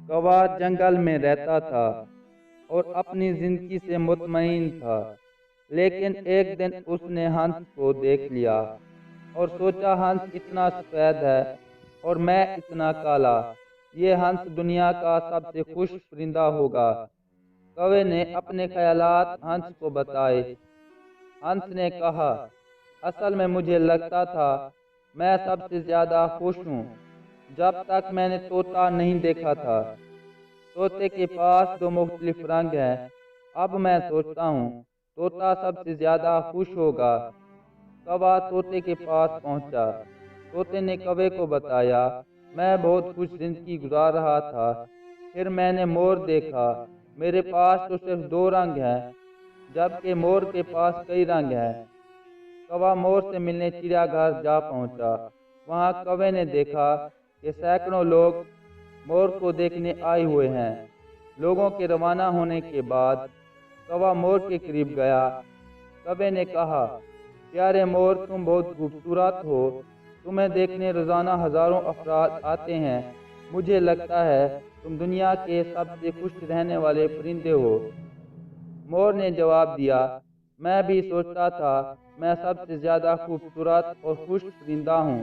کوا جنگل میں رہتا تھا اور اپنی زندگی سے مطمئن تھا، لیکن ایک دن اس نے ہنس کو دیکھ لیا اور سوچا ہنس اتنا سفید ہے اور میں اتنا کالا، یہ ہنس دنیا کا سب سے خوش پرندہ ہوگا۔ کوے نے اپنے خیالات ہنس کو بتائے۔ ہنس نے کہا، اصل میں مجھے لگتا تھا میں سب سے زیادہ خوش ہوں جب تک میں نے طوطا نہیں دیکھا تھا۔ طوطے کے پاس دو مختلف رنگ ہیں، اب میں سوچتا ہوں طوطا سب سے زیادہ خوش ہوگا۔ کوا طوطے کے پاس پہنچا۔ طوطے نے کوے کو بتایا، میں بہت خوش زندگی گزار رہا تھا، پھر میں نے مور دیکھا، میرے پاس تو صرف دو رنگ ہیں، جبکہ مور کے پاس کئی رنگ ہیں۔ کوا مور سے ملنے چڑیا گھر جا پہنچا۔ وہاں کوے نے دیکھا کہ سینکڑوں لوگ مور کو دیکھنے آئے ہوئے ہیں۔ لوگوں کے روانہ ہونے کے بعد کوا مور کے قریب گیا۔ کوے نے کہا، پیارے مور، تم بہت خوبصورت ہو، تمہیں دیکھنے روزانہ ہزاروں افراد آتے ہیں، مجھے لگتا ہے تم دنیا کے سب سے خوش رہنے والے پرندے ہو۔ مور نے جواب دیا، میں بھی سوچتا تھا میں سب سے زیادہ خوبصورت اور خوش پرندہ ہوں،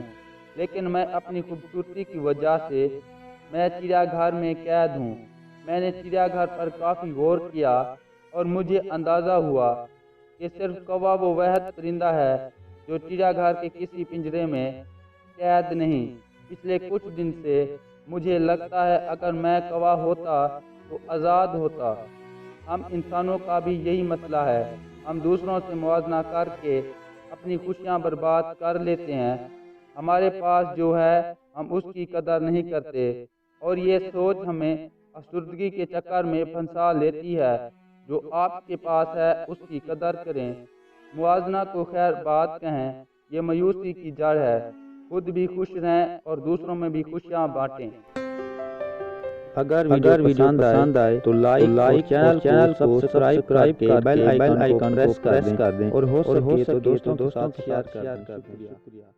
لیکن میں اپنی خوبصورتی کی وجہ سے میں چڑیا گھر میں قید ہوں۔ میں نے چڑیا گھر پر کافی غور کیا اور مجھے اندازہ ہوا کہ صرف کوا وہ واحد پرندہ ہے جو چڑیا گھر کے کسی پنجرے میں قید نہیں۔ پچھلے کچھ دن سے مجھے لگتا ہے اگر میں کوا ہوتا تو آزاد ہوتا۔ ہم انسانوں کا بھی یہی مسئلہ ہے، ہم دوسروں سے موازنہ کر کے اپنی خوشیاں برباد کر لیتے ہیں۔ ہمارے پاس جو ہے ہم اس کی قدر نہیں کرتے اور یہ سوچ ہمیں افسردگی کے چکر میں پھنسا لیتی ہے۔ جو آپ کے پاس ہے اس کی قدر کریں، موازنہ کو خیر بات کہیں، یہ مایوسی کی جڑ ہے۔ خود بھی خوش رہیں اور دوسروں میں بھی خوشیاں بانٹیں۔ اگر ویڈیو پسند آئے تو لائک اور چینل کو سبسکرائب کر کے بیل آئیکن کو پریس کر دیں اور ہو سکے تو دوستوں کے ساتھ شیئر کر دیں۔ شکریہ۔